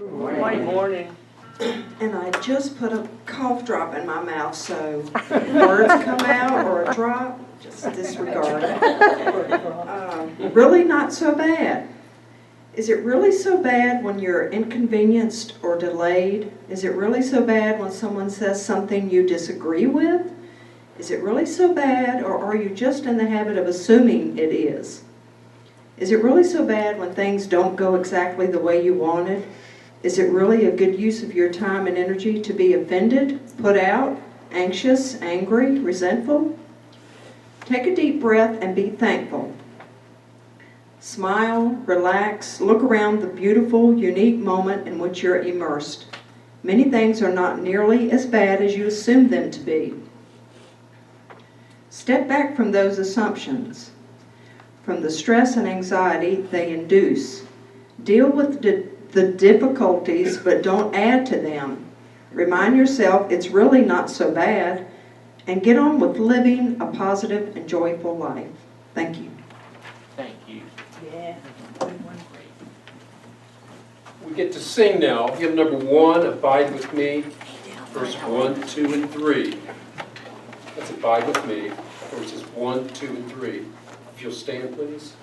Good morning. And I just put a cough drop in my mouth, so words come out or a drop, just disregard. Really not so bad. Is it really so bad when you're inconvenienced or delayed? Is it really so bad when someone says something you disagree with? Is it really so bad, or are you just in the habit of assuming it is? Is it really so bad when things don't go exactly the way you wanted? Is it really a good use of your time and energy to be offended, put out, anxious, angry, resentful? Take a deep breath and be thankful. Smile, relax, look around the beautiful, unique moment in which you're immersed. Many things are not nearly as bad as you assume them to be. Step back from those assumptions, from the stress and anxiety they induce. Deal with the difficulties, but don't add to them. Remind yourself it's really not so bad, and get on with living a positive and joyful life. Thank you. Thank you. Yeah. We get to sing now. Hymn number 1, Abide With Me, verse 1, 2, and 3. That's Abide With Me, verses 1, 2, and 3. If you'll stand, please.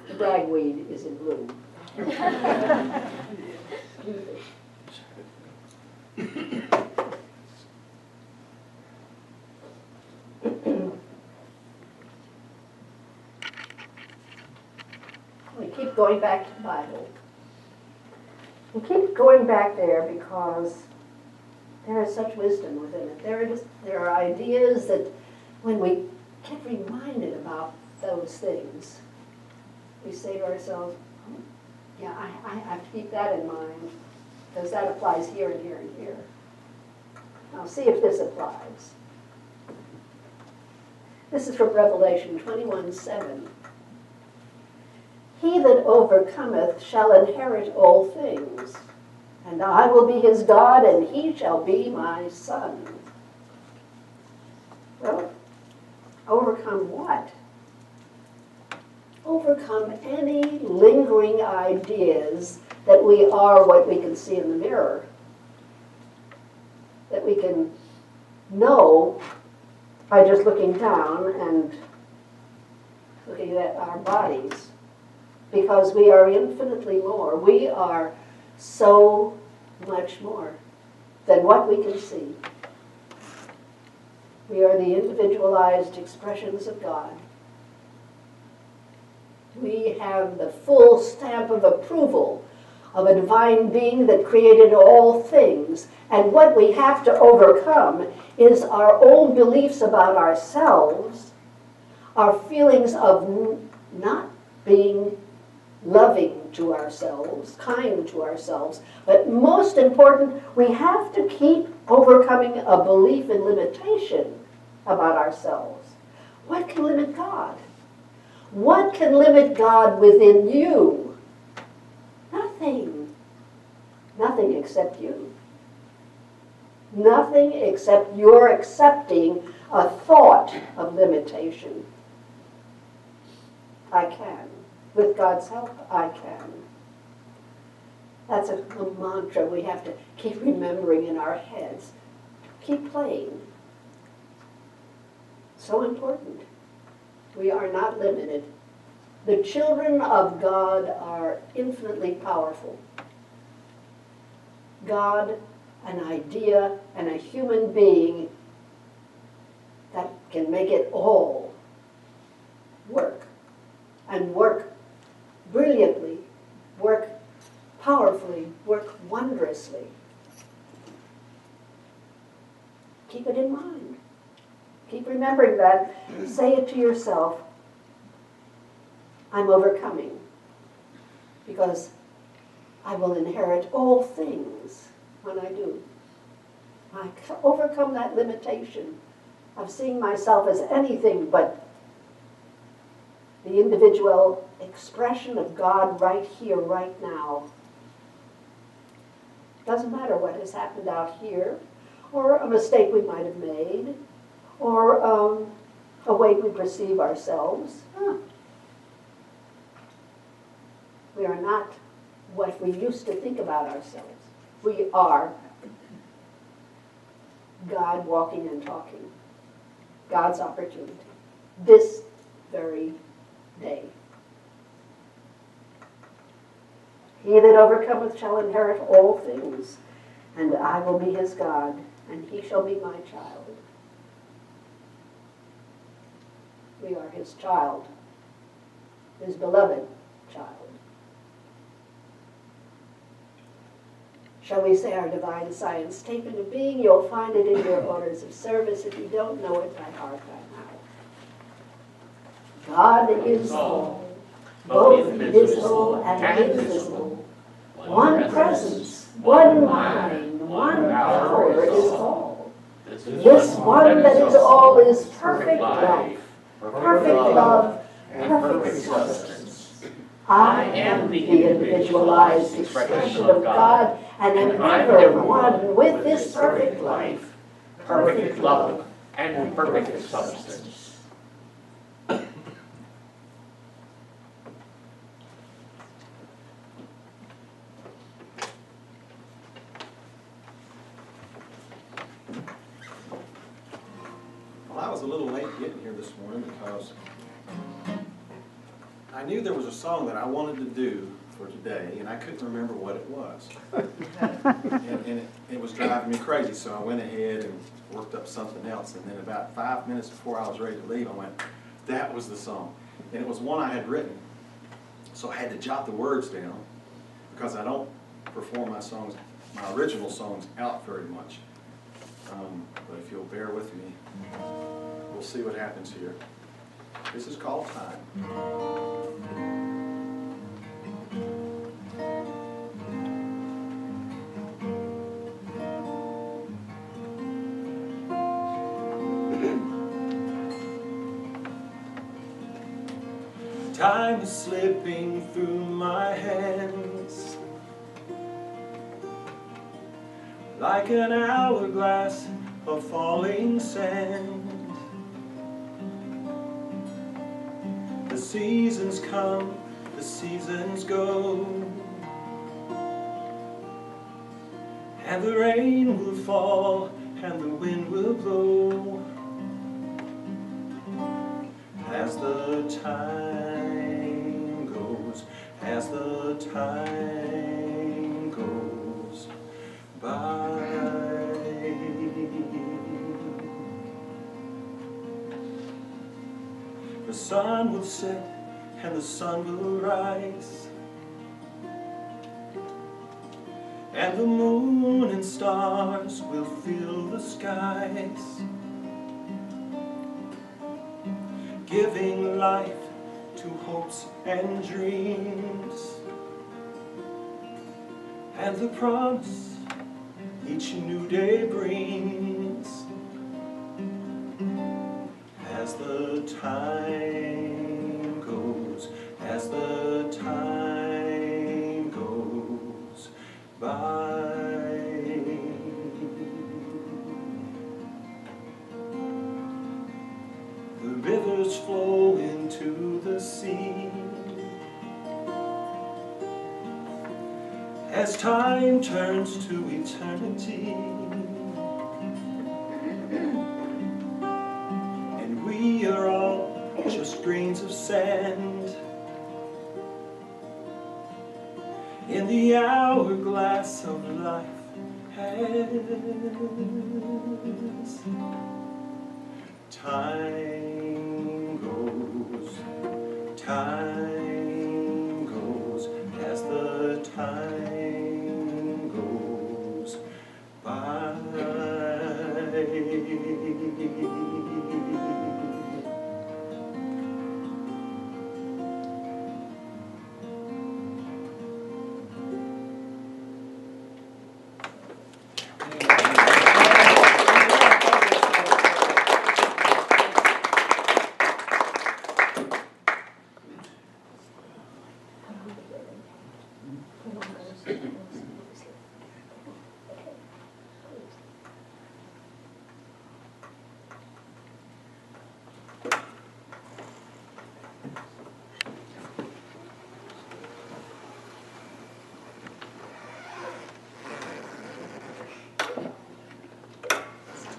The ragweed is in bloom. We keep going back to the Bible. We keep going back there because there is such wisdom within it. There are ideas that when we get reminded about those things, we say to ourselves, oh, yeah, I have to keep that in mind because that applies here and here and here. Now see if this applies. This is from Revelation 21:7. He that overcometh shall inherit all things, And I will be his God, and he shall be my son. Well, overcome what? Overcome any lingering ideas that we are what we can see in the mirror. That we can know by just looking down and looking at our bodies. Because we are infinitely more. We are so much more than what we can see. We are the individualized expressions of God. We have the full stamp of approval of a divine being that created all things. And what we have to overcome is our old beliefs about ourselves, our feelings of not being loving to ourselves, kind to ourselves. But most important, we have to keep overcoming a belief in limitation about ourselves. What can limit God? What can limit God within you? Nothing. Nothing except you. Nothing except your accepting a thought of limitation. I can. With God's help, I can. That's a mantra we have to keep remembering in our heads. Keep playing. So important. We are not limited. The children of God are infinitely powerful. God, an idea, and a human being that can make it all work. And work brilliantly, work powerfully, work wondrously. Keep it in mind. Keep remembering that. Say it to yourself. I'm overcoming because I will inherit all things when I do. I overcome that limitation of seeing myself as anything but the individual expression of God right here, right now. Doesn't matter what has happened out here, or a mistake we might have made, or a way we perceive ourselves. We are not what we used to think about ourselves. We are God walking and talking. God's opportunity. This very day. He that overcometh shall inherit all things, and I will be his God, and he shall be my child. We are his child, his beloved child. Shall we say our divine science statement of being? You'll find it in your orders of service if you don't know it by heart by now. God is all, both visible and invisible. One presence, one mind, one power is all. This one that is all is perfect life, perfect love, perfect substance. I am the individualized expression of God and am ever one with this perfect life, Perfect love and perfect substance. Well, I was a little late getting here this morning because I knew there was a song that I wanted to do for today, and I couldn't remember what it was. and it was driving me crazy, so I went ahead and worked up something else, and then about 5 minutes before I was ready to leave, I went, that was the song. And it was one I had written, so I had to jot the words down, because I don't perform my songs, my original songs, out very much. But if you'll bear with me, we'll see what happens here. This is called Time. Time is slipping through my hands, like an hourglass of falling sand. The seasons come, the seasons go, and the rain will fall, and the wind will blow, as the time goes, as the time goes by. The sun will set and the sun will rise, and the moon and stars will fill the skies, giving life to hopes and dreams, and the promise each new day brings, as the time goes, as the time goes by. The rivers flow into the sea, as time turns to eternity, and we are all just grains of sand in the hourglass of life has. Time goes, time goes, as the time goes by.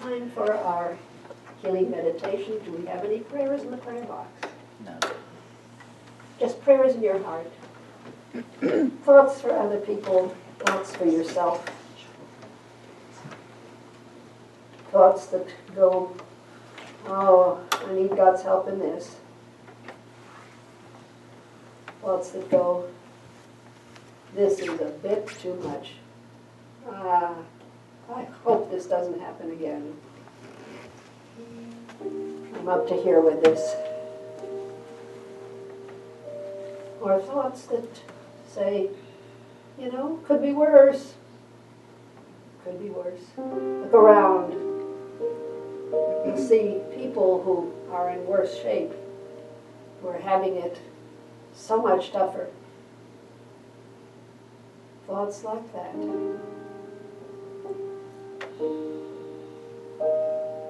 Time for our healing meditation. Do we have any prayers in the prayer box? No. Just prayers in your heart. Thoughts for other people, thoughts for yourself. Thoughts that go, oh, I need God's help in this. Thoughts that go, this is a bit too much. I hope this doesn't happen again. I'm up to here with this. Or thoughts that say, you know, could be worse. Could be worse. Look around. You see people who are in worse shape, who are having it so much tougher. Thoughts like that.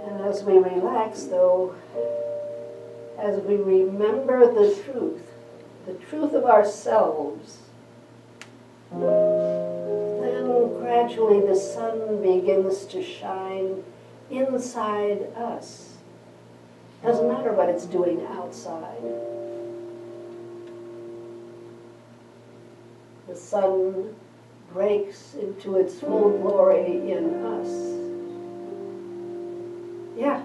And as we relax, though, as we remember the truth of ourselves, then gradually the sun begins to shine inside us. Doesn't matter what it's doing outside. The sun breaks into its full glory in us. Yeah,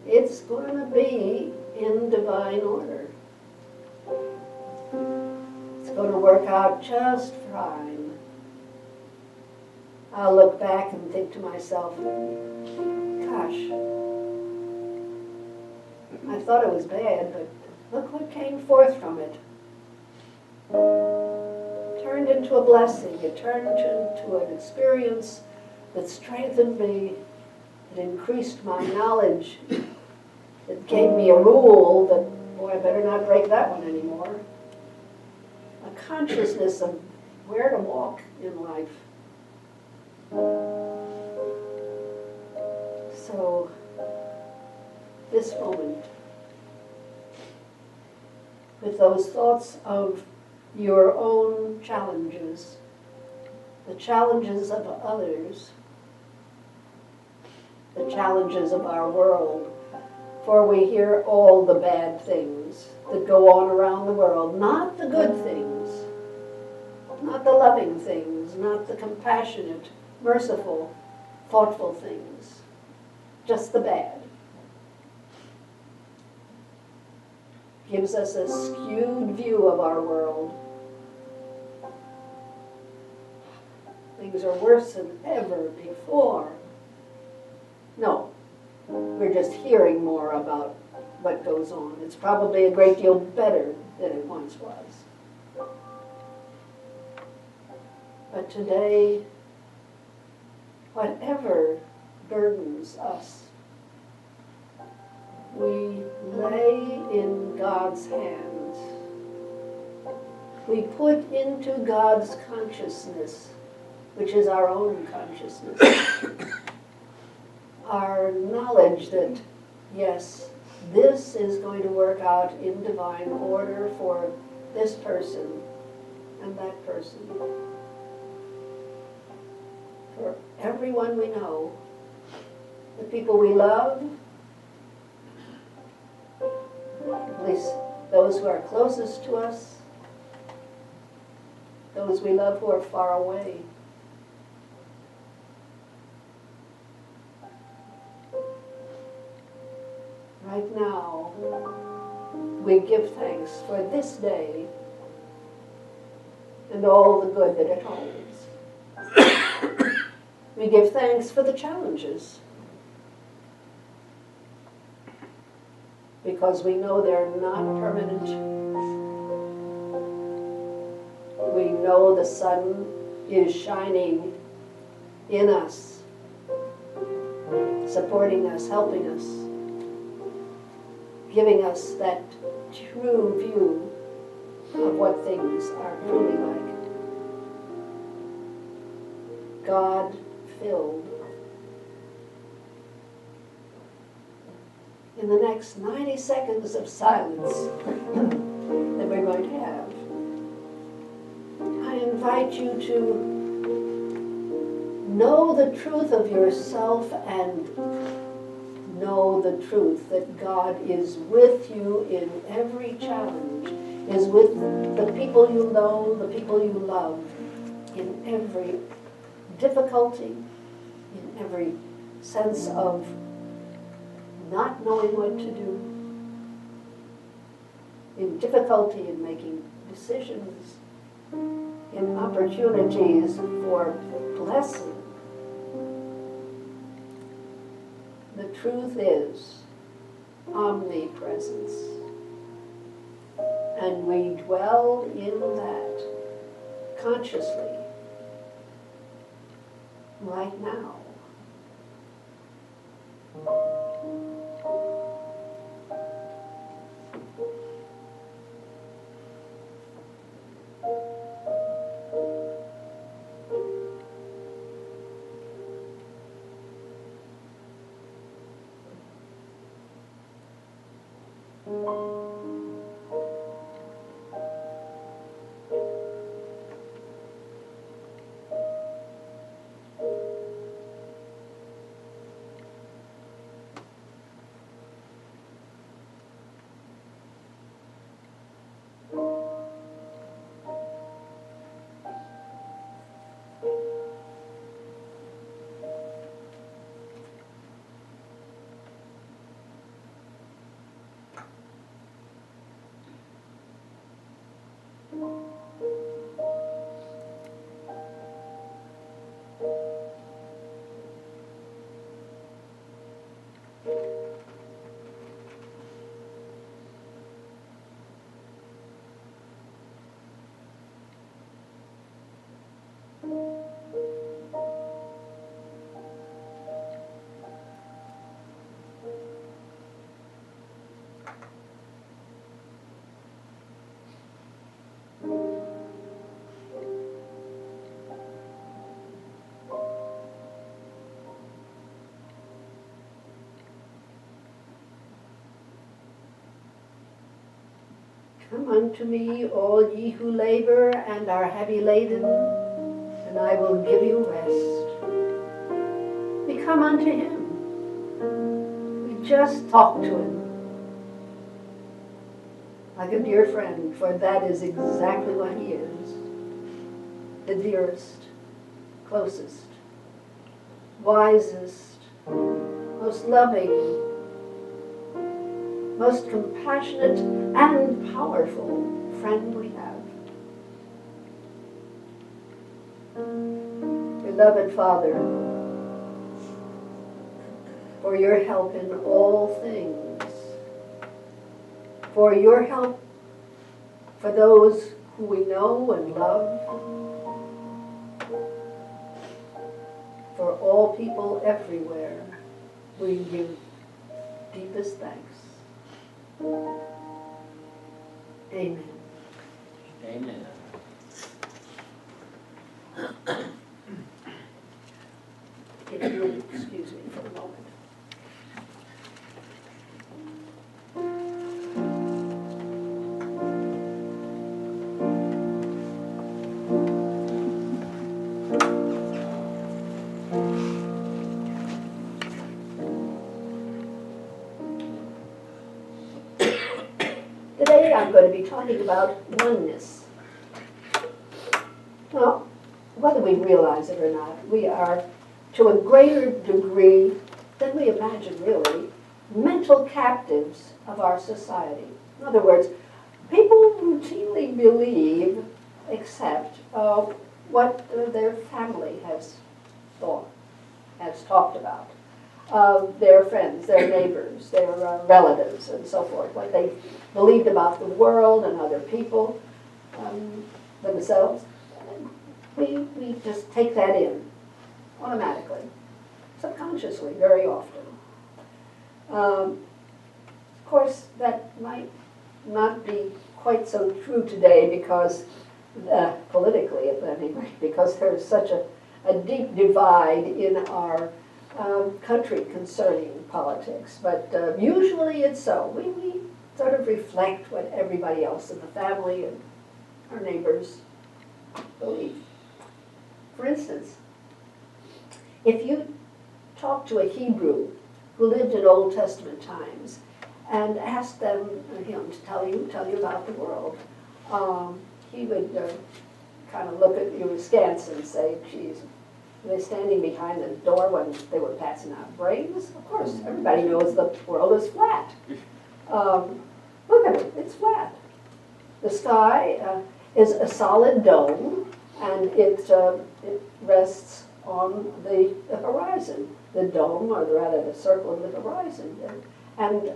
it's going to be in divine order. It's going to work out just fine. I'll look back and think to myself, gosh, I thought it was bad, but look what came forth from it. Turned into a blessing. It turned into an experience that strengthened me. It increased my knowledge. It gave me a rule that, boy, I better not break that one anymore. A consciousness of where to walk in life. So, this moment, with those thoughts of your own challenges, the challenges of others, the challenges of our world, for we hear all the bad things that go on around the world, not the good things, not the loving things, not the compassionate, merciful, thoughtful things, just the bad. Gives us a skewed view of our world. Things are worse than ever before. No, we're just hearing more about what goes on. It's probably a great deal better than it once was. But today, whatever burdens us, we lay in God's hands. We put into God's consciousness, which is our own consciousness, our knowledge that, yes, this is going to work out in divine order for this person and that person. For everyone we know, the people we love, at least those who are closest to us, those we love who are far away. Right now, we give thanks for this day and all the good that it holds. We give thanks for the challenges, because we know they're not permanent. We know the sun is shining in us, supporting us, helping us, giving us that true view of what things are truly like. God-filled. In the next 90 seconds of silence that we're going to have, I invite you to know the truth of yourself and know the truth that God is with you in every challenge, is with the people you know, the people you love, in every difficulty, in every sense of not knowing what to do, in difficulty in making decisions, in opportunities for blessing. The truth is omnipresence. And we dwell in that consciously right now. Come unto me, all ye who labor and are heavy laden, and I will give you rest. We come unto him. We just talk to him. Like a dear friend, for that is exactly what he is. The dearest, closest, wisest, most loving, most compassionate and powerful friend we have. Beloved Father, for your help in all things, for your help for those who we know and love, for all people everywhere, we give deepest thanks. Amen. Amen. If you would excuse me for a moment. Today I'm going to be talking about oneness. Now, whether we realize it or not, we are, to a greater degree than we imagine really, mental captives of our society. In other words, people routinely believe, accept what their family has thought, has talked about. Their friends, their neighbors, their relatives, and so forth, what they believed about the world and other people, themselves. We just take that in automatically, subconsciously, very often. Of course, that might not be quite so true today because, politically at any rate, because there's such a deep divide in our country concerning politics, but usually it's so. We sort of reflect what everybody else in the family and our neighbors believe. For instance, if you talk to a Hebrew who lived in Old Testament times and asked him to tell you about the world, he would kind of look at you askance and say, geez, were they standing behind the door when they were passing out brains? Of course, everybody knows the world is flat. Look at it, it's flat. The sky is a solid dome, and it rests on the horizon. The dome, or rather the circle of the horizon. And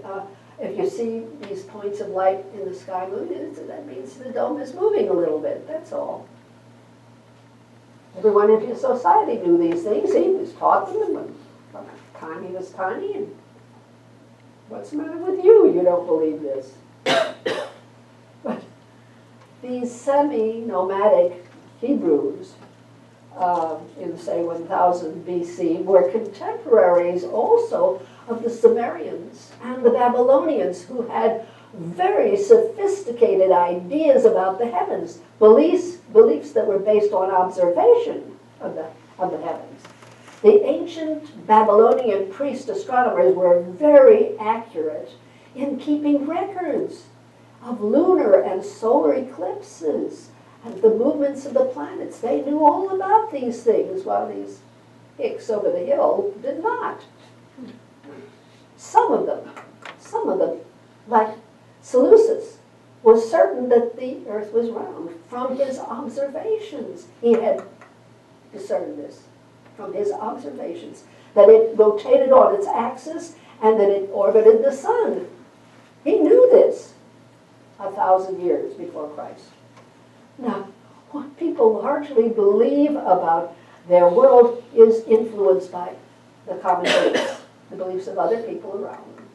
if you see these points of light in the sky moving, that means the dome is moving a little bit, that's all. Everyone in his society knew these things. He was taught them from the time he was tiny. And what's the matter with you? You don't believe this. But these semi-nomadic Hebrews in, say, 1000 BC were contemporaries also of the Sumerians and the Babylonians, who had very sophisticated ideas about the heavens, beliefs that were based on observation of the heavens. The ancient Babylonian priest astronomers were very accurate in keeping records of lunar and solar eclipses and the movements of the planets. They knew all about these things, while these hicks over the hill did not. Some of them, like Seleucus, was certain that the earth was round from his observations. He had discerned this from his observations, that it rotated on its axis and that it orbited the sun. He knew this 1,000 years before Christ. Now, what people largely believe about their world is influenced by the common beliefs, the beliefs of other people around them.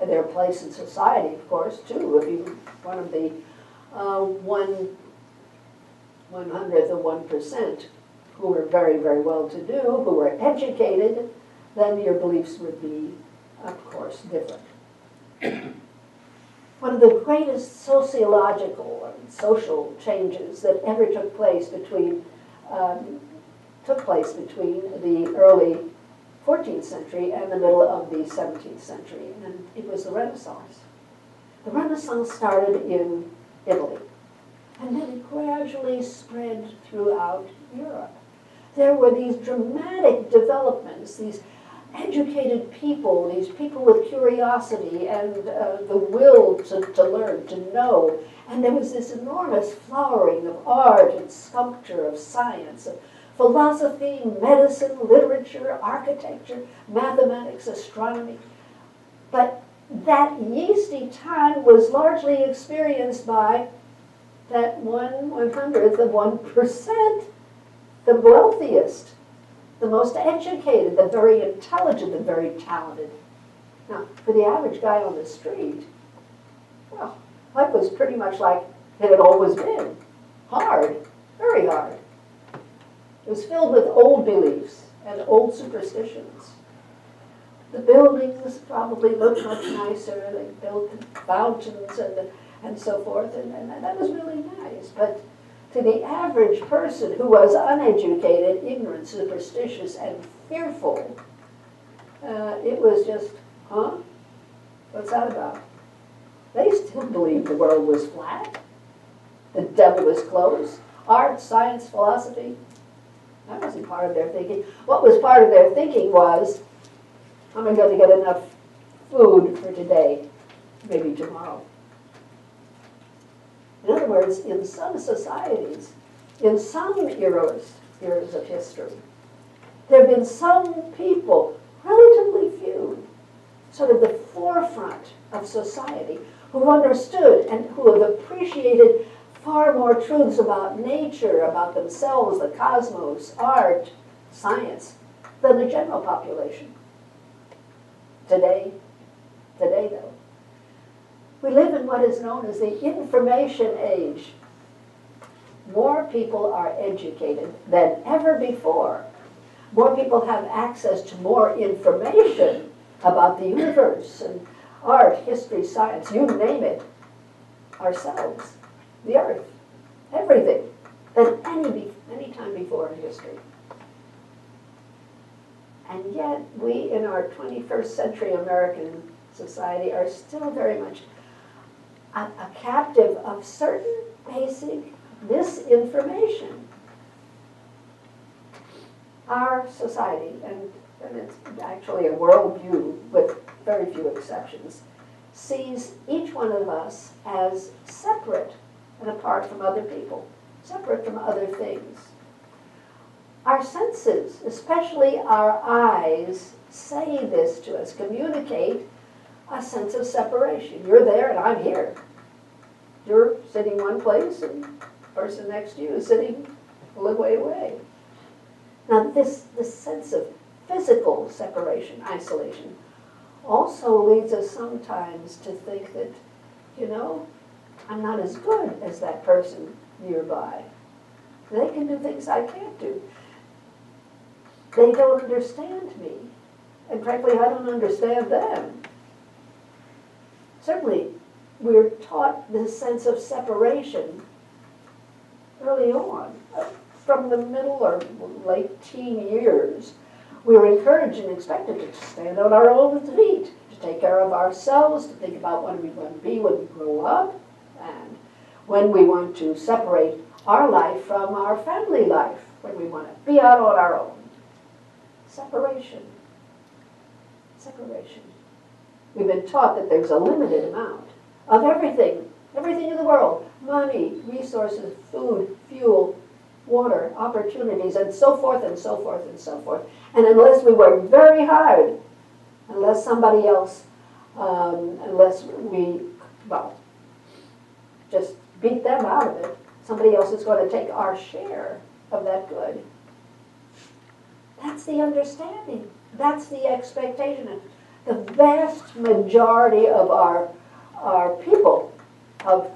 And their place in society, of course, too. If you're one of the 1/100th of 1% who were very, very well-to-do, who were educated, then your beliefs would be, of course, different. one of the greatest sociological and social changes that ever took place between the early 14th century and the middle of the 17th century, and it was the Renaissance. The Renaissance started in Italy, and then it gradually spread throughout Europe. There were these dramatic developments, these educated people, these people with curiosity and the will to learn, to know. And there was this enormous flowering of art and sculpture, of science, of philosophy, medicine, literature, architecture, mathematics, astronomy. But that yeasty time was largely experienced by that 1/100th of 1%, the wealthiest, the most educated, the very intelligent, the very talented. Now, for the average guy on the street, well, life was pretty much like it had always been. Hard, very hard. It was filled with old beliefs and old superstitions. The buildings probably looked much nicer. They built fountains and so forth, and that was really nice. But to the average person who was uneducated, ignorant, superstitious, and fearful, it was just, huh? What's that about? They still believed the world was flat. The devil was close. Art, science, philosophy, that wasn't part of their thinking. What was part of their thinking was, am I going to get enough food for today, maybe tomorrow? In other words, in some societies, in some eras of history, there have been some people, relatively few, sort of the forefront of society, who understood and who have appreciated far more truths about nature, about themselves, the cosmos, art, science, than the general population. Today though, we live in what is known as the information age. More people are educated than ever before. More people have access to more information about the universe and art, history, science, you name it, ourselves, the earth, everything, than any time before in history. And yet, we in our 21st century American society are still very much a captive of certain basic misinformation. Our society, and it's actually a worldview with very few exceptions, sees each one of us as separate and apart from other people, separate from other things. Our senses, especially our eyes, say this to us, communicate a sense of separation. You're there and I'm here. You're sitting one place and the person next to you is sitting a little way away. Now this sense of physical separation, isolation, also leads us sometimes to think that, you know, I'm not as good as that person nearby. They can do things I can't do. They don't understand me. And frankly, I don't understand them. Certainly, we're taught this sense of separation early on. From the middle or late teen years, we were encouraged and expected to stand on our own feet, to take care of ourselves, to think about what we want to be when we grow up, and when we want to separate our life from our family life, when we want to be out on our own. Separation. Separation. We've been taught that there's a limited amount of everything in the world, money, resources, food, fuel, water, opportunities, and so forth and so forth and so forth. And unless we work very hard, unless somebody else, unless we, well, just beat them out of it, somebody else is going to take our share of that good. That's the understanding. That's the expectation. The vast majority of our people, of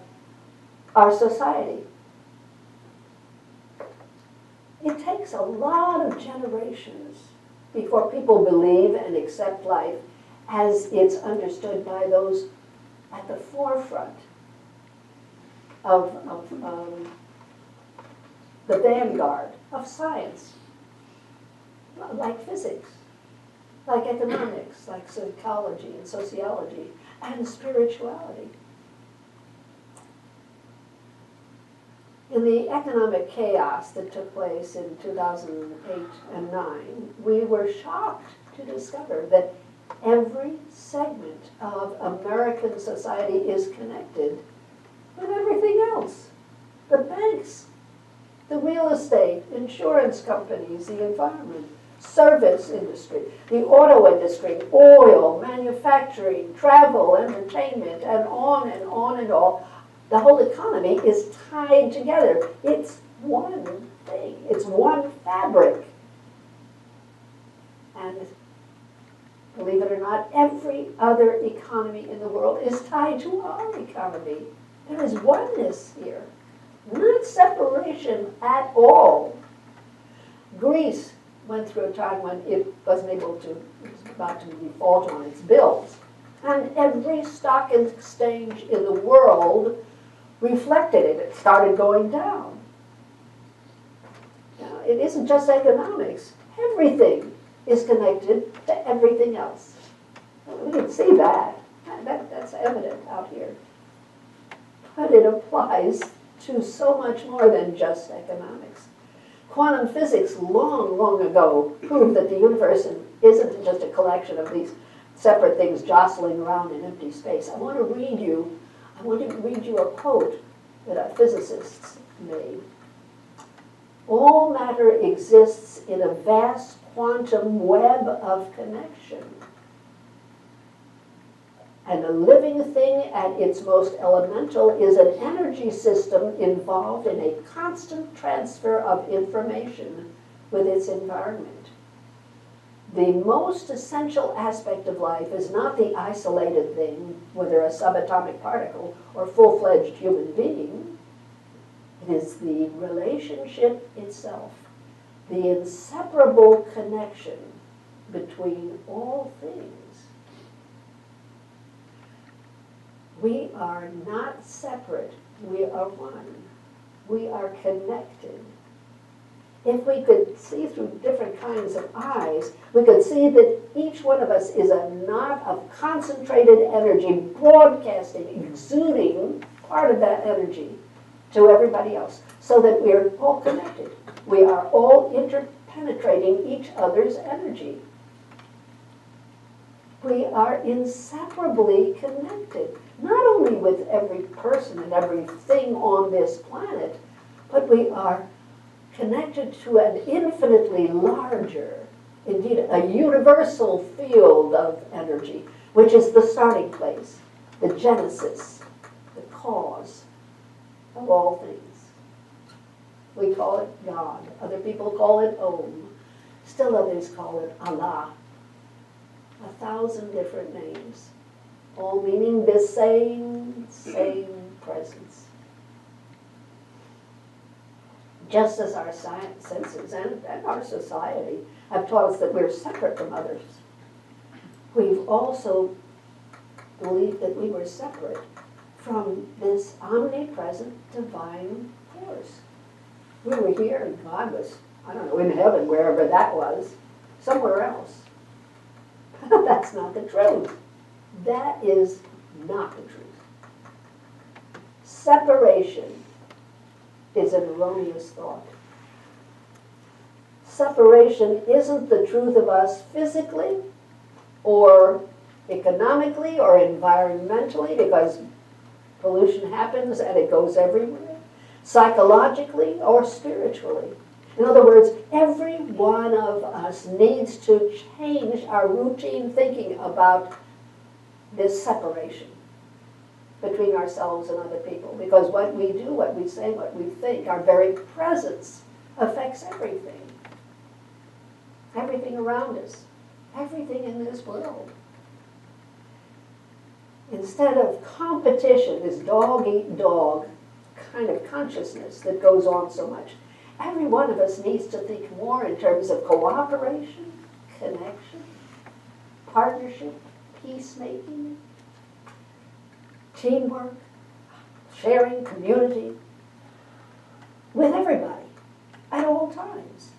our society. It takes a lot of generations before people believe and accept life as it's understood by those at the forefront of the vanguard of science, like physics, like economics, like psychology and sociology, and spirituality. In the economic chaos that took place in 2008 and 9, we were shocked to discover that every segment of American society is connected with everything else. The banks, the real estate, insurance companies, the environment, service industry, the auto industry, oil, manufacturing, travel, entertainment, and on and on and on. The whole economy is tied together. It's one thing. It's one fabric. And believe it or not, every other economy in the world is tied to our economy. There is oneness here, not separation at all. Greece went through a time when it wasn't able to, it was about to default on its bills. And every stock exchange in the world reflected it. It started going down. Now, it isn't just economics. Everything is connected to everything else. We can see that. That's evident out here. But it applies to so much more than just economics. Quantum physics long, long ago proved that the universe isn't just a collection of these separate things jostling around in empty space. I want to read you a quote that a physicist made. All matter exists in a vast quantum web of connection. And a living thing at its most elemental is an energy system involved in a constant transfer of information with its environment. The most essential aspect of life is not the isolated thing, whether a subatomic particle or full-fledged human being. It is the relationship itself, the inseparable connection between all things. We are not separate, we are one. We are connected. If we could see through different kinds of eyes, we could see that each one of us is a knot of concentrated energy, broadcasting, exuding part of that energy to everybody else, so that we're all connected. We are all interpenetrating each other's energy. We are inseparably connected, not only with every person and everything on this planet, but we are connected to an infinitely larger, indeed a universal field of energy, which is the starting place, the genesis, the cause of all things. We call it God. Other people call it Om. Still others call it Allah. 1,000 different names, all meaning the same presence. Just as our science, senses and our society have taught us that we're separate from others, we've also believed that we were separate from this omnipresent divine force. We were here and God was, I don't know, in heaven, wherever that was, somewhere else. That's not the truth. That is not the truth. Separation is an erroneous thought. Separation isn't the truth of us physically or economically or environmentally, because pollution happens and it goes everywhere, psychologically or spiritually. In other words, every one of us needs to change our routine thinking about this separation between ourselves and other people. Because what we do, what we say, what we think, our very presence affects everything. Everything around us. Everything in this world. Instead of competition, this dog-eat-dog kind of consciousness that goes on so much, every one of us needs to think more in terms of cooperation, connection, partnership, peacemaking. teamwork, sharing, community, with everybody, at all times.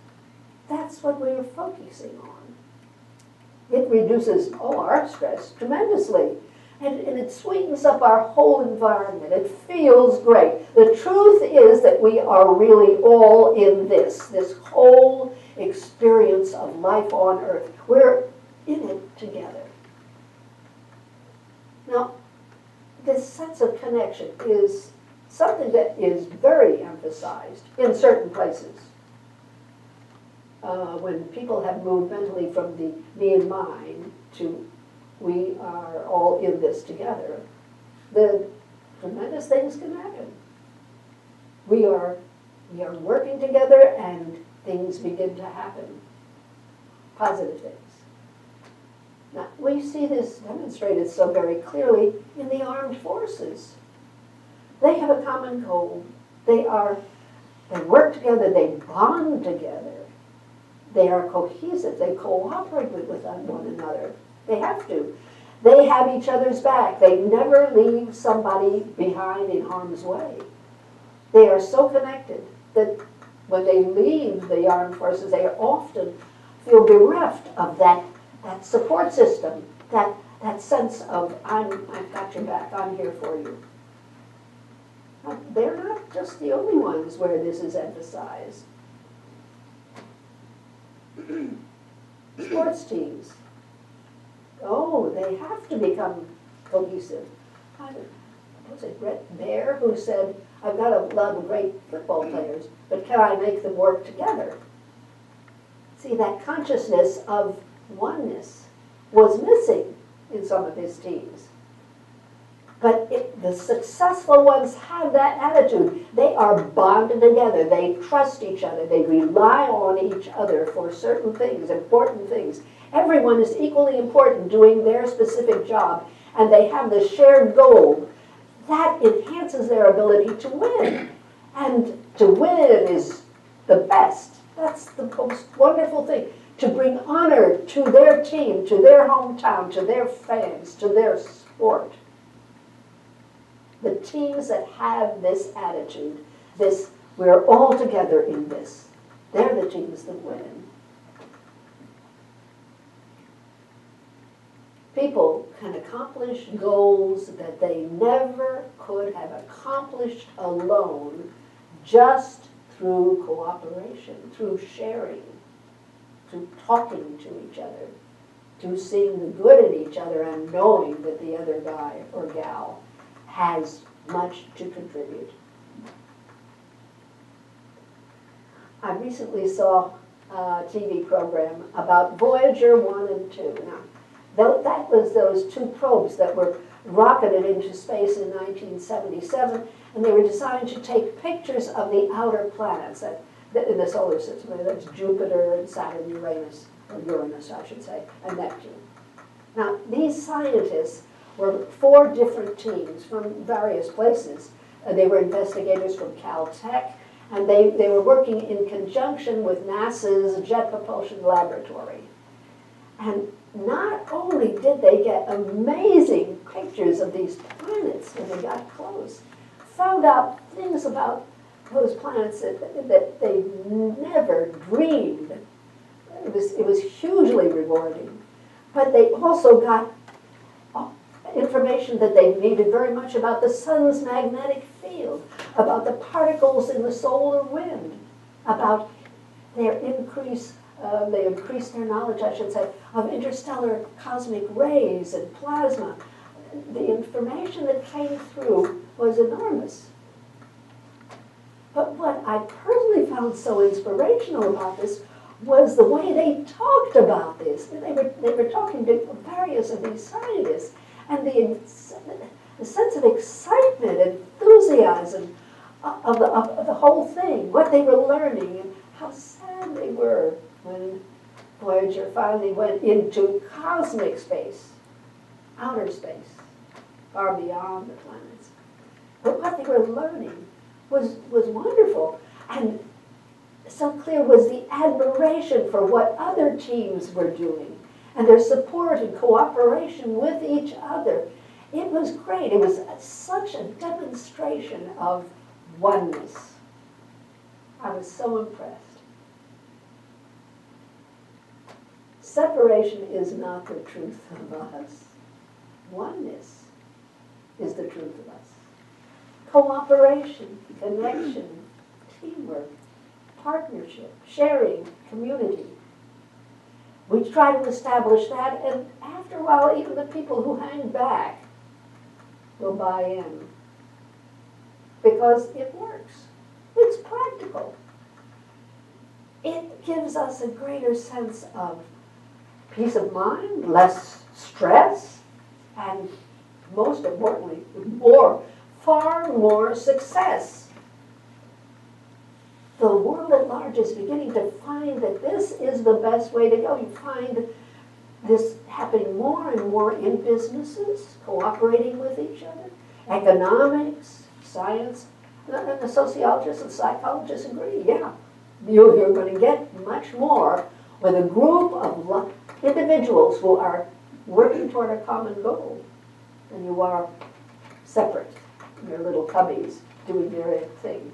That's what we were focusing on. It reduces our stress tremendously. And it sweetens up our whole environment. It feels great. The truth is that we are really all in this whole experience of life on earth. We're in it together. Now, this sense of connection is something that is very emphasized in certain places. When people have moved mentally from the me and mine to we are all in this together, the tremendous things can happen. We are working together and things begin to happen. Positive things. Now, we see this demonstrated so very clearly in the armed forces. They have a common goal. They work together, they bond together. They are cohesive, they cooperate with one another. They have to. They have each other's back. They never leave somebody behind in harm's way. They are so connected that when they leave the armed forces, they often feel bereft of that support system, that sense of, I've got your back, I'm here for you. Now, they're not just the only ones where this is emphasized. Sports teams. Oh, they have to become cohesive. Was it Brett Baer who said, I've got a lot of great football players, but can I make them work together? See, that consciousness of oneness was missing in some of his teams. But the successful ones have that attitude. They are bonded together. They trust each other. They rely on each other for certain things, important things. Everyone is equally important doing their specific job, and they have the shared goal. That enhances their ability to win. And to win is the best. That's the most wonderful thing. To bring honor to their team, to their hometown, to their fans, to their sport. The teams that have this attitude, this, we're all together in this, they're the teams that win. People can accomplish goals that they never could have accomplished alone just through cooperation, through sharing, through talking to each other, through seeing the good in each other and knowing that the other guy or gal has much to contribute. I recently saw a TV program about Voyager 1 and 2. Now, that was those two probes that were rocketed into space in 1977, and they were designed to take pictures of the outer planets in the solar system. That's Jupiter and Saturn, Uranus, or Uranus, I should say, and Neptune. Now, these scientists were 4 different teams from various places. They were investigators from Caltech, and they were working in conjunction with NASA's Jet Propulsion Laboratory. And not only did they get amazing pictures of these planets when they got close, found out things about those planets that they never dreamed. It was hugely rewarding. But they also got information that they needed very much about the sun's magnetic field, about the particles in the solar wind, about their increase, they increased their knowledge, I should say, of interstellar cosmic rays and plasma. The information that came through was enormous. But what I personally found so inspirational about this was the way they talked about this. They were talking to various of these scientists, and the sense of excitement, enthusiasm of the whole thing, what they were learning, and how sad they were when Voyager finally went into cosmic space, outer space, far beyond the planets. But what they were learning was wonderful, and so clear was the admiration for what other teams were doing, and their support and cooperation with each other. It was great. It was such a demonstration of oneness. I was so impressed. Separation is not the truth of us. Oneness is the truth of us. Cooperation, connection, teamwork, partnership, sharing, community. We try to establish that, and after a while, even the people who hang back will buy in. Because it works. It's practical. It gives us a greater sense of peace of mind, less stress, and most importantly, far more success. The world at large is beginning to find that this is the best way to go. You find this happening more and more in businesses, cooperating with each other, economics, science, and the sociologists and psychologists agree, yeah, you're going to get much more with a group of individuals who are working toward a common goal than you are separate, your little cubbies doing their own thing.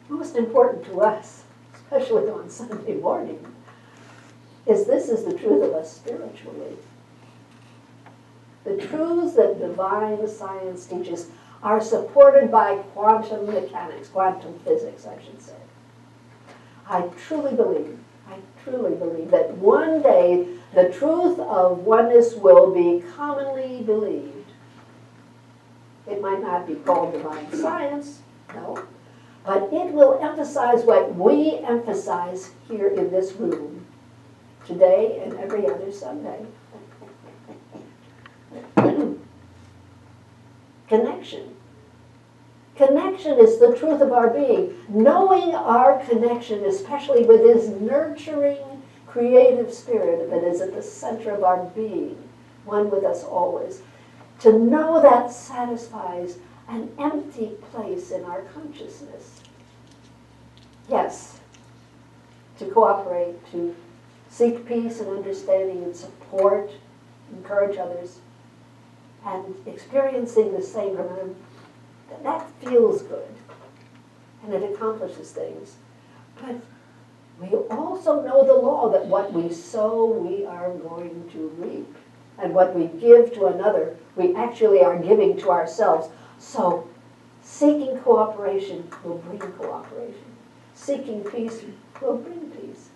Most important to us, especially on Sunday morning, is this is the truth of us spiritually. The truths that divine science teaches are supported by quantum mechanics, quantum physics, I should say. I truly believe that one day the truth of oneness will be commonly believed. It might not be called divine science, no, but it will emphasize what we emphasize here in this room today and every other Sunday. Connection. Connection is the truth of our being. Knowing our connection, especially with this nurturing, creative spirit that is at the center of our being, one with us always. To know that satisfies an empty place in our consciousness. Yes, to cooperate, to seek peace and understanding and support, encourage others, and experiencing the same from them, that feels good, and it accomplishes things. But we also know the law that what we sow, we are going to reap. And what we give to another, we actually are giving to ourselves. So seeking cooperation will bring cooperation. Seeking peace will bring peace.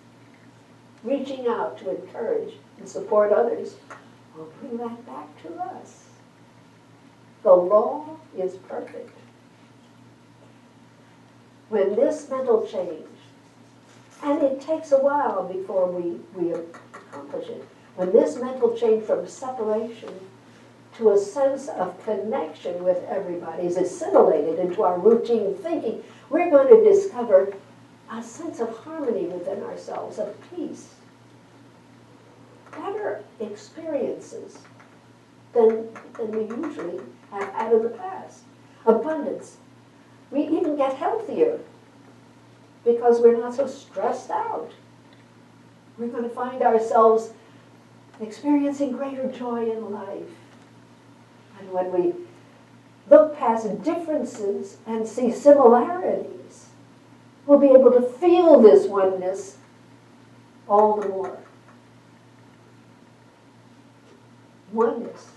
Reaching out to encourage and support others will bring that back to us. The law is perfect. When this mental change, and it takes a while before we accomplish it, when this mental change from separation to a sense of connection with everybody is assimilated into our routine thinking, we're going to discover a sense of harmony within ourselves, of peace, better experiences than we usually have had in the past. Abundance. We even get healthier because we're not so stressed out. We're going to find ourselves experiencing greater joy in life. And when we look past differences and see similarities, we'll be able to feel this oneness all the more. Oneness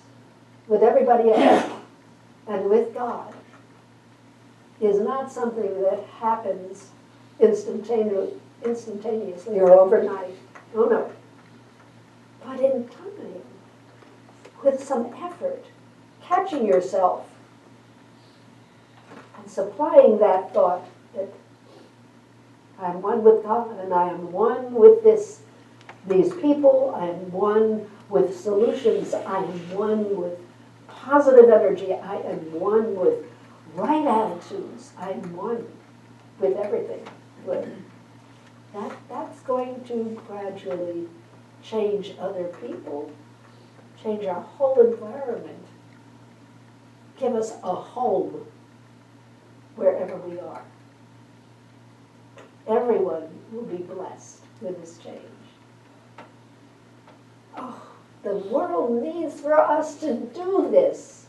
with everybody else and with God is not something that happens instantaneously or overnight. Oh no. But in time, with some effort, catching yourself and supplying that thought that I am one with God and I am one with these people, I am one with solutions, I am one with positive energy, I am one with right attitudes, I am one with everything. That's going to gradually change other people, change our whole environment, give us a home wherever we are. Everyone will be blessed with this change. Oh, The world needs for us to do this.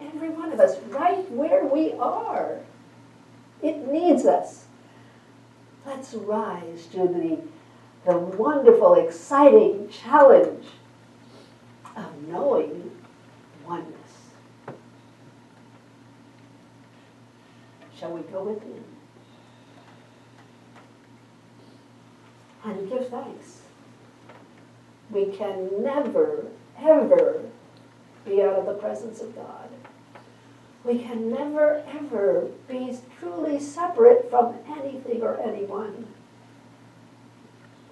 Every one of us, right where we are. It needs us. Let's rise to the wonderful, exciting challenge of knowing oneness. Shall we go within and give thanks? We can never, ever be out of the presence of God. We can never, ever be truly separate from anything or anyone.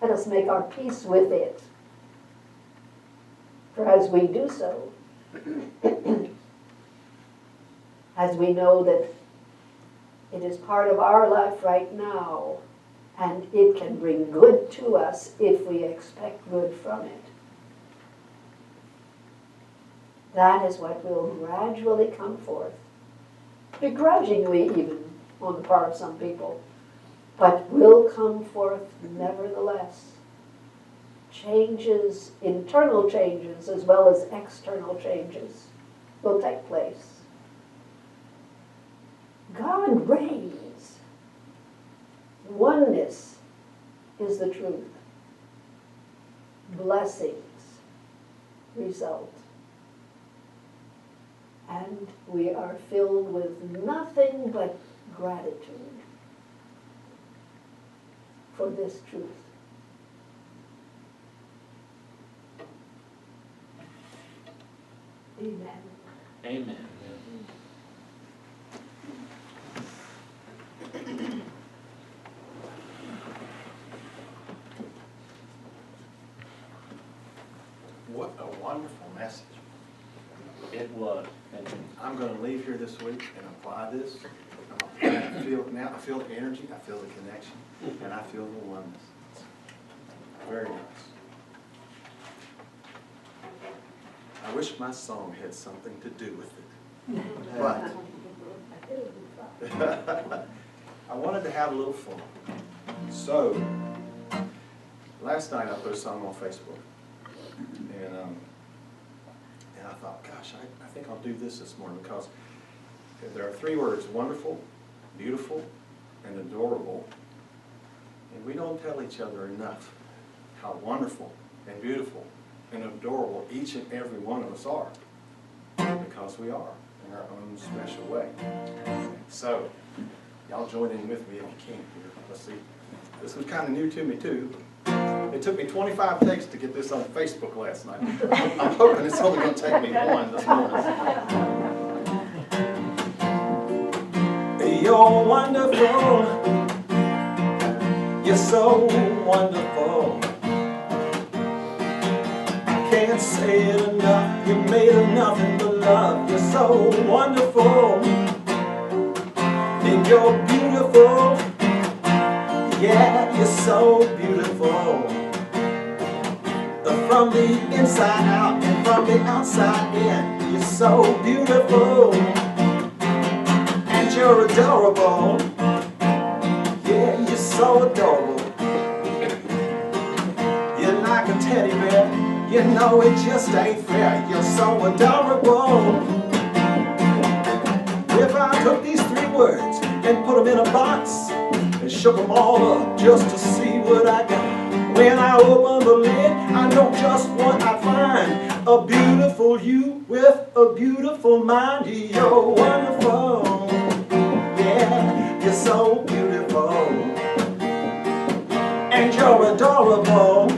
Let us make our peace with it. For as we do so, as we know that it is part of our life right now, and it can bring good to us if we expect good from it. That is what will gradually come forth, begrudgingly even on the part of some people, but will come forth nevertheless. Changes, internal changes as well as external changes will take place. God reigns. Oneness is the truth. Blessings result. And we are filled with nothing but gratitude for this truth. Amen. Amen. What a wonderful message. It was. Thank you. I'm going to leave here this week and apply this. I feel now. I feel the energy. I feel the connection, and I feel the oneness. Very nice. I wish my song had something to do with it, but I wanted to have a little fun. So last night I put a song on Facebook, and I thought, gosh, I think I'll do this morning because there are three words: wonderful, beautiful, and adorable. And we don't tell each other enough how wonderful and beautiful and adorable each and every one of us are, because we are in our own special way. So y'all join in with me if you can here. Let's see. This was kind of new to me too. It took me 25 takes to get this on Facebook last night. I'm hoping it's only going to take me one this morning. You're wonderful. You're so wonderful. I can't say it enough. You're made of nothing but love. You're so wonderful. And you're beautiful. Yeah, you're so beautiful. From the inside out and from the outside in, you're so beautiful. And you're adorable. Yeah, you're so adorable. You're like a teddy bear. You know it just ain't fair. You're so adorable. If I took these three words and put them in a box and shook them all up just to see what I got, when I open the lid, I know just what I find. A beautiful you with a beautiful mind. You're wonderful. Yeah, you're so beautiful. And you're adorable.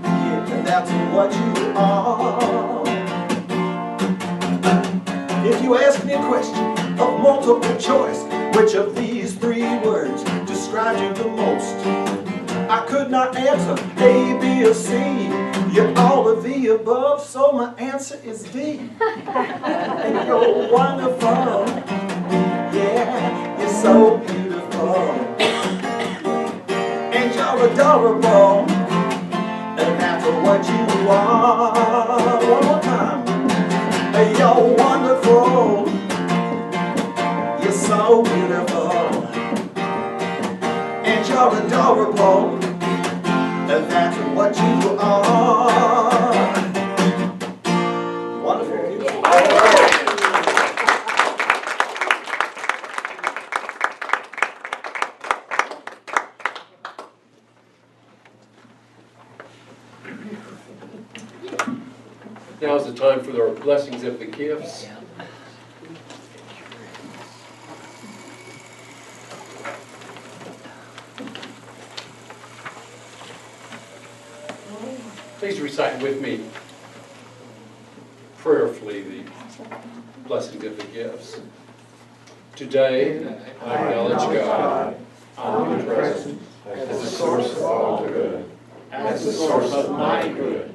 Yeah, that's what you are. If you ask me a question of multiple choice, which of these three words describes you the most? I could not answer A, B, or C. You're all of the above, so my answer is D. And you're wonderful. Yeah, you're so beautiful. And you're adorable. And that's what you are. One more time. You're wonderful. You're so beautiful. And you're adorable. And that's what you are. Now's the time for our blessings of the gifts. Please recite with me prayerfully the blessings of the gifts. Today, I acknowledge God, omnipresent, as the source of all good, as the source of my good.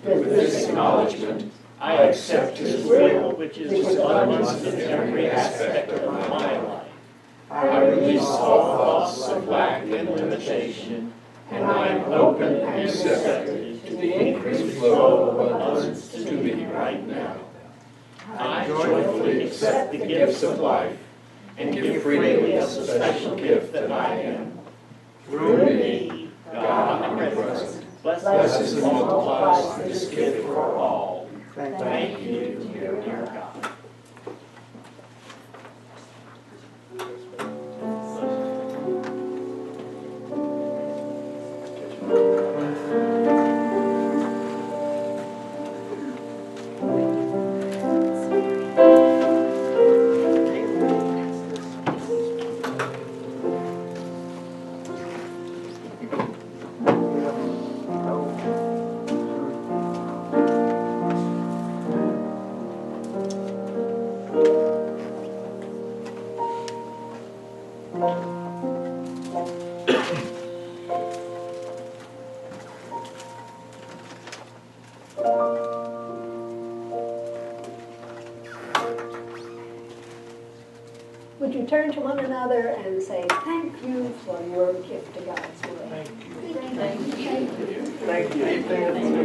With this acknowledgement, I accept His will, which is abundance in every aspect of my life. I release all thoughts of lack and limitation, and I am open and receptive to the increased flow of abundance to me right now. I joyfully accept the gifts of life and give freely the special gift that I am. Through me, God omnipresent blesses and multiplies this gift for all. Thank you, dear God. Would you turn to one another and say, thank you for your gift to God's world? Thank you. Thank you. Thank you. Thank you.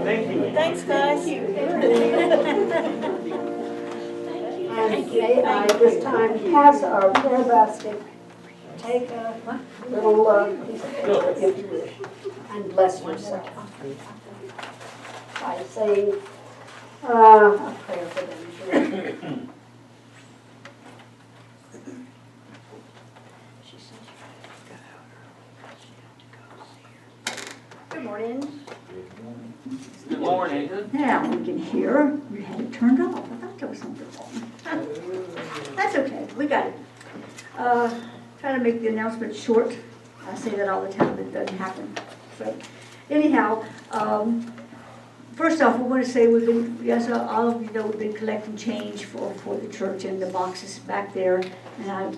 Thank you. Thanks, guys. And may I this time pass our prayer basket, take a little piece of paper if you wish, and bless yourself by saying a prayer for them. Good morning. Good morning. Now we can hear. You had it turned off. I thought there was something wrong. That's okay. We got it. Try to make the announcement short. I say that all the time, but it doesn't happen. So, anyhow, first off, we want to say we've been, yes, all of you know we've been collecting change for the church and the boxes back there. And I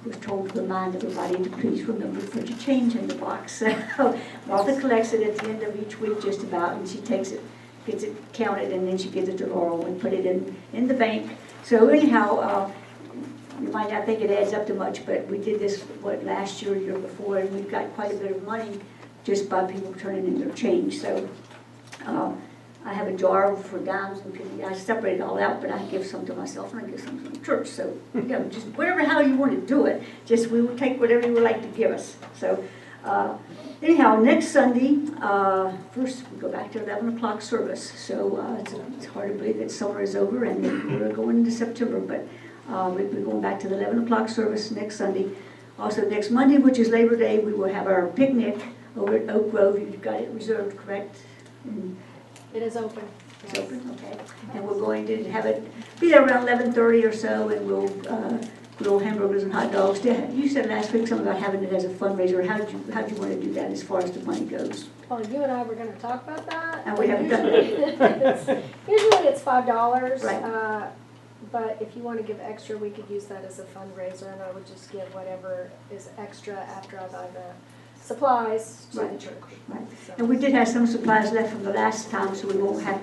was told to remind everybody to please remember to put your change in the box. So Martha collects it at the end of each week just about, and she takes it, gets it counted, and then she gives it to Laurel and put it in the bank. So anyhow, you might not think it adds up to much, but we did this, last year, year before, and we've got quite a bit of money just by people turning in their change. So I have a jar for dimes and pennies. I separate it all out, but I give some to myself and I give some to the church. So, you know, just whatever, how you want to do it, just we will take whatever you would like to give us. So, anyhow, next Sunday, first we go back to 11 o'clock service. So it's hard to believe that summer is over and we're going into September, but we'll be going back to the 11 o'clock service next Sunday. Also next Monday, which is Labor Day, we will have our picnic over at Oak Grove. You've got it reserved, correct? It is open. It's open, okay. And we're going to have it, be there around 11:30 or so, and we'll hamburgers and hot dogs. You said last week something about having it as a fundraiser. How'd you want to do that as far as the money goes? Well, you and I were going to talk about that. And we haven't done that. Usually it's $5. Right. But if you want to give extra, we could use that as a fundraiser, and I would just give whatever is extra after I buy the supplies to the Right. church. Right. So- And we did have some supplies left from the last time, so we won't have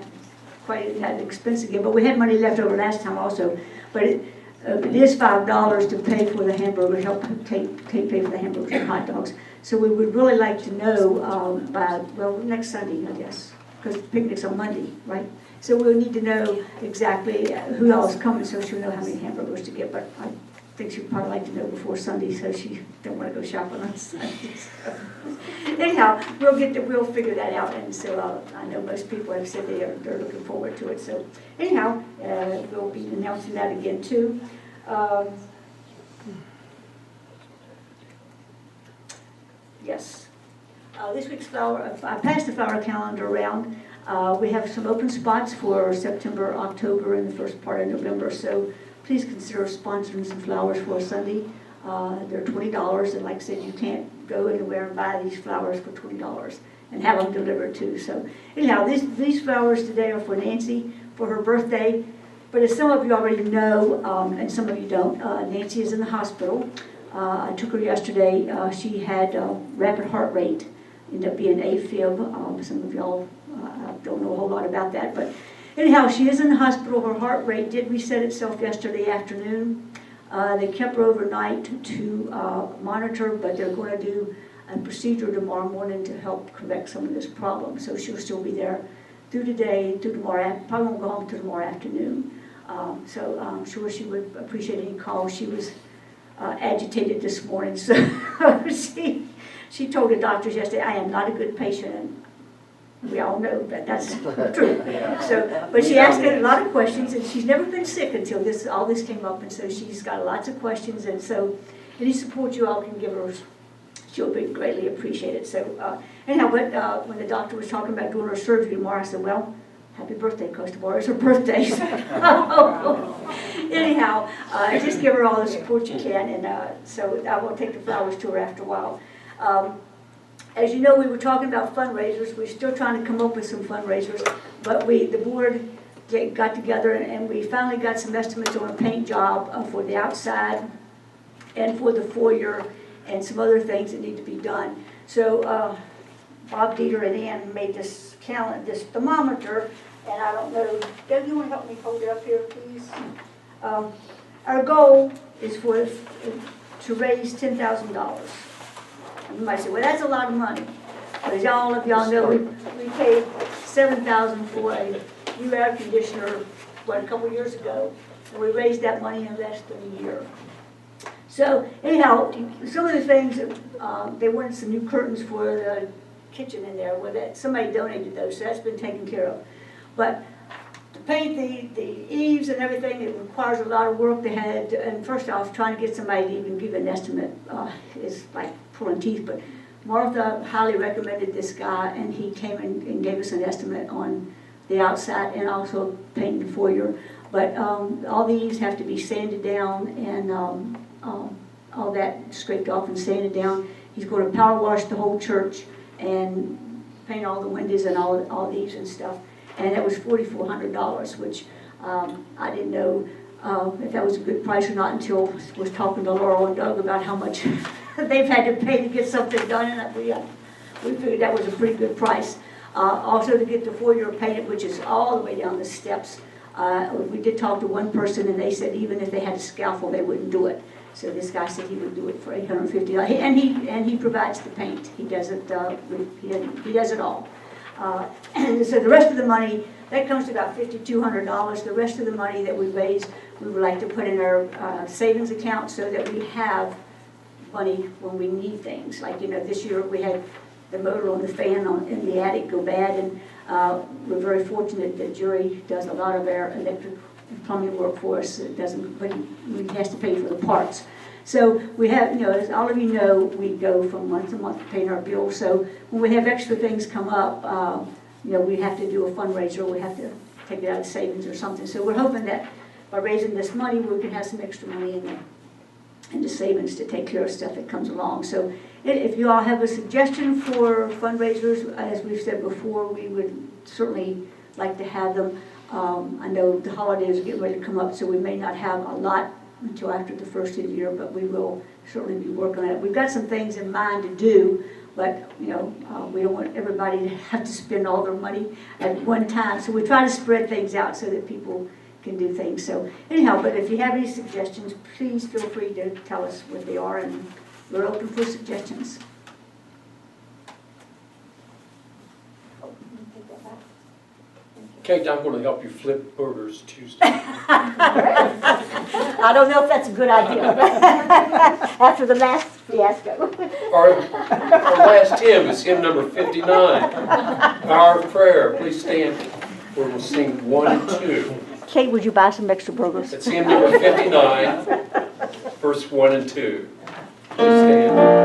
quite that expense again. But we had money left over last time also. But it is $5 to pay for the hamburger, help pay for the hamburgers and hot dogs. So we would really like to know by, well, next Sunday, I guess, because the picnic's on Monday, right? So we'll need to know exactly who all is coming, so she'll know how many hamburgers to get. But I think she'd probably like to know before Sunday, so she don't want to go shopping on Sunday. So. Anyhow, we'll figure that out, and so I know most people have said they're looking forward to it. So anyhow, we'll be announcing that again too. Yes. This week's flower, I passed the flower calendar around. We have some open spots for September, October, and the first part of November, so please consider sponsoring some flowers for Sunday. They're $20, and like I said, you can't go anywhere and buy these flowers for $20 and have them delivered too. So anyhow, these flowers today are for Nancy for her birthday. But as some of you already know, and some of you don't, Nancy is in the hospital. I took her yesterday. She had rapid heart rate, ended up being AFib. Some of y'all don't know a whole lot about that. But anyhow, she is in the hospital. Her heart rate did reset itself yesterday afternoon. They kept her overnight to monitor, but they're going to do a procedure tomorrow morning to help correct some of this problem. So she'll still be there through today, through tomorrow. Probably won't go home till tomorrow afternoon. So I'm sure she would appreciate any call. She was agitated this morning, so she told the doctors yesterday, "I am not a good patient," and we all know that that's true. So, but she asked a lot of questions, and she's never been sick until all this came up, and so she's got lots of questions, and so any support you all can give her, she'll be greatly appreciated. So anyhow, but when the doctor was talking about doing her surgery tomorrow, I said, "Well, happy birthday, because tomorrow's her birthday." Anyhow, just give her all the support you can, and so I will take the flowers to her after a while. As you know, we were talking about fundraisers. We're still trying to come up with some fundraisers, but the board got together and we finally got some estimates on a paint job for the outside and for the foyer and some other things that need to be done. So Bob, Dieter, and Ann made this thermometer, and I don't know, Deb, you want to help me hold it up here, please? Our goal is to raise $10,000. You might say, "Well, that's a lot of money." But as all of y'all know, we paid $7,000 for a new air conditioner, a couple years ago, and we raised that money in less than a year. So anyhow, some of the things, they wanted some new curtains for the kitchen in there. Well, somebody donated those, so that's been taken care of. But to paint the eaves and everything, it requires a lot of work. They had, and first off, trying to get somebody to even give an estimate is like pulling teeth. But Martha highly recommended this guy, and he came and gave us an estimate on the outside and also painting the foyer. But all the eaves have to be sanded down and all that scraped off and sanded down. He's going to power wash the whole church and paint all the windows and all these and stuff. And that was $4,400, which I didn't know if that was a good price or not until I was talking to Laurel and Doug about how much they've had to pay to get something done, and we figured that was a pretty good price. Also to get the foyer painted, which is all the way down the steps. We did talk to one person, and they said even if they had a scaffold, they wouldn't do it. So this guy said he would do it for $850, and he provides the paint. He does it. He does it all. And so the rest of the money, that comes to about $5,200. The rest of the money that we raise, we would like to put in our savings account so that we have money when we need things. Like, this year we had the motor on the fan in the attic go bad, and we're very fortunate that Jerry does a lot of our electric and plumbing work for us. It doesn't, but he has to pay for the parts. So we have, as all of you know, we go from month to month paying our bills. So when we have extra things come up, we have to do a fundraiser. We have to take it out of savings or something. So we're hoping that by raising this money, we can have some extra money in the savings to take care of stuff that comes along. So if you all have a suggestion for fundraisers, as we've said before, we would certainly like to have them. I know the holidays are getting ready to come up, so we may not have a lot until after the first of the year, but we will certainly be working on it. We've got some things in mind to do, but we don't want everybody to have to spend all their money at one time. So we try to spread things out so that people can do things. So anyhow, but if you have any suggestions, please feel free to tell us what they are, and we're open for suggestions. Kate, I'm going to help you flip burgers Tuesday. I don't know if that's a good idea after the last fiasco. Our last hymn is hymn number 59, Hour of Prayer. Please stand. We're going to sing 1 and 2. Kate, would you buy some extra burgers? It's hymn number 59, verse 1 and 2. Please stand.